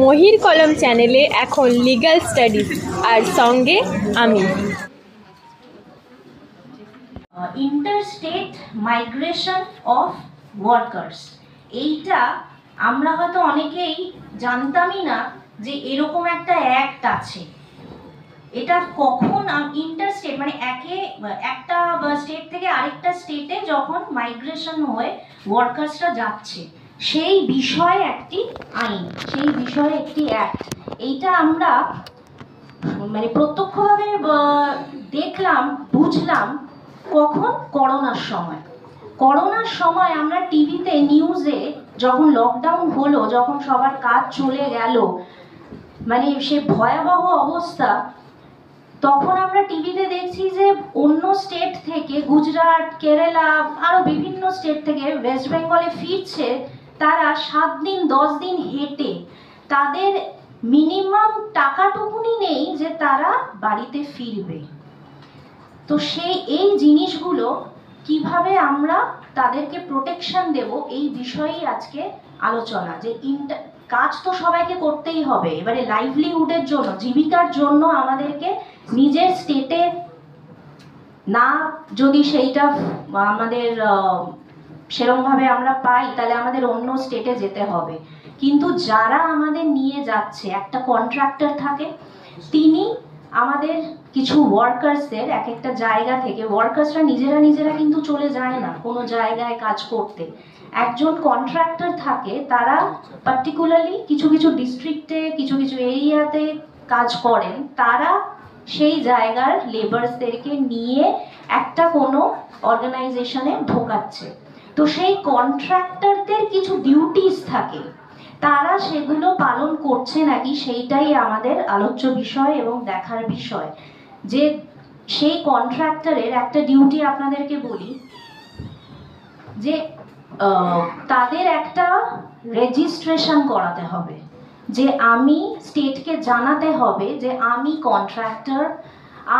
মহির কলম চ্যানেলে এখন লিগ্যাল স্টাডিজ আর সঙ্গে আমি। ইন্টারস্টেট মাইগ্রেশন অফ ওয়ার্কার্স, এইটা আমরা হয়তো অনেকেই জানতামই না যে এরকম একটা অ্যাক্ট আছে। এটা কখন ইন্টারস্টেট মানে একটা স্টেট থেকে আরেকটা স্টেটে যখন মাইগ্রেশন হয়ে ওয়ার্কার্সরা যাচ্ছে, সেই বিষয়ে একটি আইন, সেই বিষয়ে একটি অ্যাক্ট। এইটা আমরা মানে প্রত্যক্ষভাবে দেখলাম, বুঝলাম কখন? করোনার সময় আমরা টিভিতে, নিউজে যখন লকডাউন হলো, যখন সবার কাজ চলে গেল, মানে সে ভয়াবহ অবস্থা, তখন আমরা টিভিতে দেখছি যে অন্য স্টেট থেকে, গুজরাট, কেরালা, আরো বিভিন্ন স্টেট থেকে ওয়েস্ট বেঙ্গলে ফিরছে তারা 7 দিন 10 দিন হেঁটে। তাদের মিনিমাম টাকাটুকুনি নেই যে তারা বাড়িতে ফিরবে। তো এই জিনিসগুলো কিভাবে আমরা তাদেরকে প্রোটেকশন দেব, এই বিষয়েই আজকে আলোচনা। যে কাজ তো সবাইকে করতেই হবে, এবারে লাইভলিহুডের জন্য, জীবিকার জন্য আমাদেরকে নিজের স্টেটে না যদি সেইটা আমাদের সেরকমভাবে আমরা পাই, তাহলে আমাদের অন্য স্টেটে যেতে হবে। কিন্তু যারা আমাদের নিয়ে যাচ্ছে, একটা কন্ট্রাক্টর থাকে, তিনি আমাদের কিছু ওয়ার্কার্সদের এক একটা জায়গা থেকে, ওয়ার্কার্সরা নিজেরা কিন্তু চলে যায় না কোনো জায়গায় কাজ করতে। একজন কন্ট্রাক্টর থাকে, তারা পার্টিকুলারলি কিছু ডিস্ট্রিক্টে, কিছু এরিয়াতে কাজ করেন। তারা সেই জায়গার লেবারসদেরকে নিয়ে একটা কোনো অর্গানাইজেশনে ঢোকাচ্ছে। তো সেই কন্ট্রাক্টরদের কিছু ডিউটিস থাকে, তারা সেগুলো পালন করছে নাকি, সেইটাই আমাদের আলোচ্য বিষয় এবং দেখার বিষয়। যে সেই কন্ট্রাক্টরের একটা ডিউটি আপনাদেরকে বলি, যে তাদের একটা রেজিস্ট্রেশন করাতে হবে, যে আমি স্টেটকে জানাতে হবে যে আমি কন্ট্রাক্টর,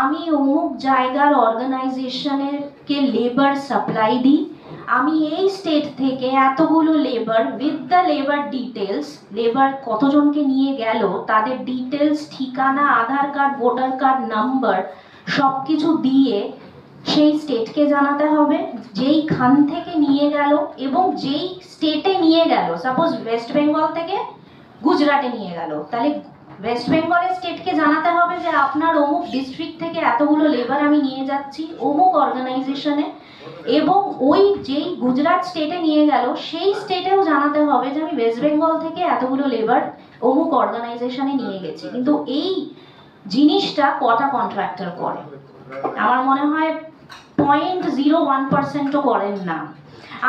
আমি অমুক জায়গার অর্গানাইজেশনের কে লেবার সাপ্লাই দিই, আমি এই স্টেট থেকে এতগুলো labour with the labour details, labour কতজনকে নিয়ে গেল, তাদের ডিটেলস, ঠিকানা, আধার কার্ড, ভোটার কার্ড নাম্বার সব কিছু দিয়ে সেই স্টেটকে জানাতে হবে যেইখান থেকে নিয়ে গেল এবং যেই স্টেটে নিয়ে গেল। সাপোজ ওয়েস্ট বেঙ্গল থেকে গুজরাটে নিয়ে গেল, তাহলে ওয়েস্ট বেঙ্গলের স্টেটকে জানাতে হবে যে আপনার অমুক ডিস্ট্রিক্ট থেকে এতগুলো লেবার আমি নিয়ে যাচ্ছি অমুক অর্গানাইজেশনে, এবং ওই যেই গুজরাট স্টেটে নিয়ে গেল সেই স্টেটেও জানাতে হবে যে আমি ওয়েস্ট বেঙ্গল থেকে এতগুলো লেবার অমুক অর্গানাইজেশনে নিয়ে গেছি। কিন্তু এই জিনিসটা কটা কন্ট্রাক্টর করে? আমার মনে হয় 0.01%ও করেন না।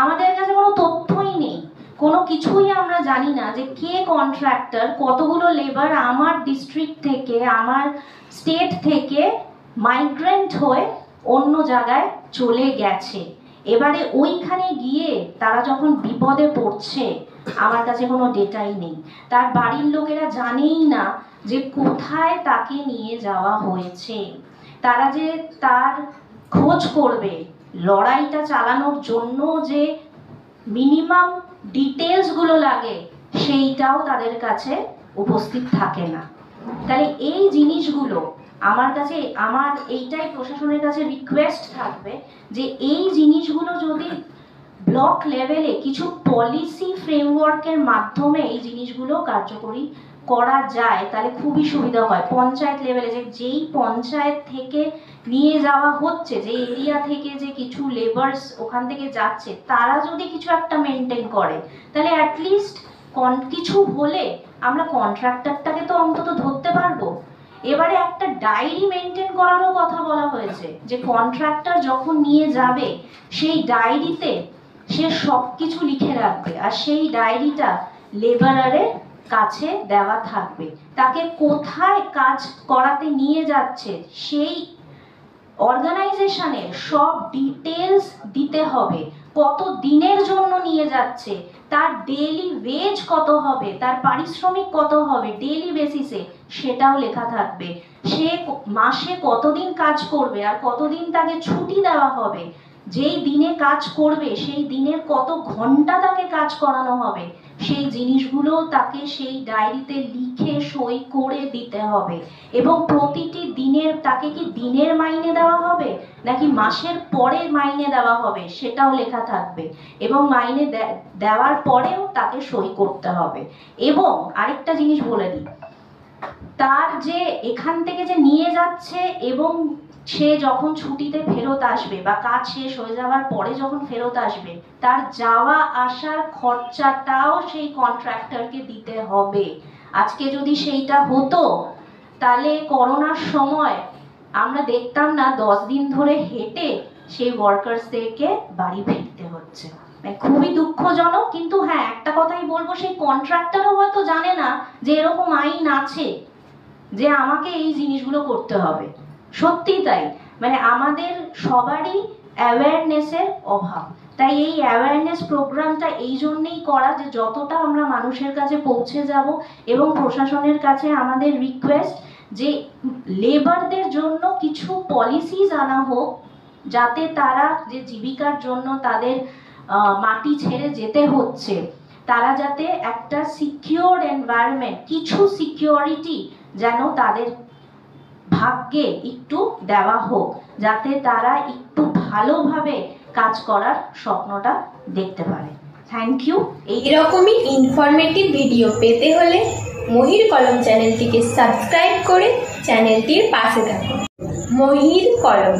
আমাদের কাছে কোনো তথ্যই নেই, কোনো কিছুই আমরা জানি না যে কে কন্ট্রাক্টর, কতগুলো লেবার আমার ডিস্ট্রিক্ট থেকে, আমার স্টেট থেকে মাইগ্রেন্ট হয়ে অন্য জায়গায় চলে গেছে। এবারে ওইখানে গিয়ে তারা যখন বিপদে পড়ছে, আমার কাছে কোনো ডেটাই নেই, তার বাড়ির লোকেরা জানেই না যে কোথায় তাকে নিয়ে যাওয়া হয়েছে। তারা যে তার খোঁজ করবে, লড়াইটা চালানোর জন্য যে মিনিমাম ডিটেলসগুলো লাগে, সেইটাও তাদের কাছে উপস্থিত থাকে না। তাহলে এই জিনিসগুলো আমার কাছে, আমার এইটাই প্রশাসনের কাছে রিকোয়েস্ট থাকবে যে এই জিনিসগুলো যদি ব্লক লেভেলে কিছু পলিসি ফ্রেমওয়ার্কের মাধ্যমে এই জিনিসগুলো কার্যকরী করা যায়, তাহলে খুবই সুবিধা হয়। পঞ্চায়েত লেভেলে যেই পঞ্চায়েত থেকে নিয়ে যাওয়া হচ্ছে, যে এরিয়া থেকে যে কিছু লেবার্স ওখান থেকে যাচ্ছে, তারা যদি কিছু একটা মেনটেন করে, তাহলে অ্যাটলিস্ট কিছু হলে আমরা কন্ট্রাক্টরটাকে তো অন্তত ধরতে পারবো। এবারে একটা ডায়েরি মেনটেন করারও কথা বলা হয়েছে, যে কন্ট্রাক্টর যখন নিয়ে যাবে সেই ডায়েরিতে সে সব কিছু লিখে রাখবে, আর সেই ডায়েরিটা লেবারারের কাছে দেওয়া থাকবে। তাকে কোথায় কাজ করাতে নিয়ে যাচ্ছে সেই অর্গানাইজেশনের সব ডিটেলস দিতে হবে, কত দিনের জন্য নিয়ে যাচ্ছে, তার ডেইলি ওয়েজ কত হবে, তার পারিশ্রমিক কত হবে ডেইলি বেসিসে, সেটাও লেখা থাকবে। সে মাসে কতদিন কাজ করবে আর কতদিন তাকে ছুটি দেওয়া হবে, যেই দিনে কাজ করবে সেই দিনের কত ঘন্টা তাকে কাজ করানো হবে, সেই জিনিসগুলো তাকে সেই ডায়েরিতে লিখে সই করে দিতে হবে। এবং প্রতিটি দিনের, তাকে কি দিনের মাইনে দেওয়া হবে নাকি মাসের পরে মাইনে দেওয়া হবে সেটাও লেখা থাকবে, এবং মাইনে দেওয়ার পরেও তাকে সই করতে হবে। এবং আরেকটা জিনিস বলে দিই, তার যে এখান থেকে যে নিয়ে যাচ্ছে এবং সে যখন ছুটিতে ফেরত আসবে বা কাজ শেষ হয়ে যাওয়ার পরে যখন ফেরত আসবে, তার যাওয়া আসার খরচাটাও সেই কন্ট্রাক্টরকে দিতে হবে। আজকে যদি সেইটা হতো, তাহলে করোনার সময় আমরা দেখতাম না 10 দিন ধরে হেঁটে সেই ওয়ার্কার্সদেরকে বাড়ি ফিরতে হচ্ছে। খুবই দুঃখজনক। কিন্তু হ্যাঁ, একটা কথাই বলবো, সেই কন্ট্রাক্টরও হয়তো জানে না যে এরকম আইন আছে যে আমাকে এই জিনিসগুলো করতে হবে। সত্যি তাই, মানে আমাদের সবারই অ্যাওয়ারনেসের অভাব। তাই এই অ্যাওয়ারনেস প্রোগ্রামটা এই জন্যেই করা যে যতটা আমরা মানুষের কাছে পৌঁছে যাব, এবং প্রশাসনের কাছে আমাদের রিকোয়েস্ট যে লেবারদের জন্য কিছু পলিসিস আনা হোক, যাতে তারা যে জীবিকার জন্য তাদের মাটি ছেড়ে যেতে হচ্ছে, তারা যাতে একটা সিকিউর এনভায়রনমেন্ট, কিছু সিকিউরিটি যেন তাদের ভাগ্যে একটু দেওয়া হোক, যাতে তারা একটু ভালোভাবে কাজ করার স্বপ্নটা দেখতে পারে। Thank you. এইরকমই ইনফরমেটিভ ভিডিও পেতে হলে মহির কলম চ্যানেলটিকে সাবস্ক্রাইব করে চ্যানেলটির পাশে থাকুন। মহির কলম।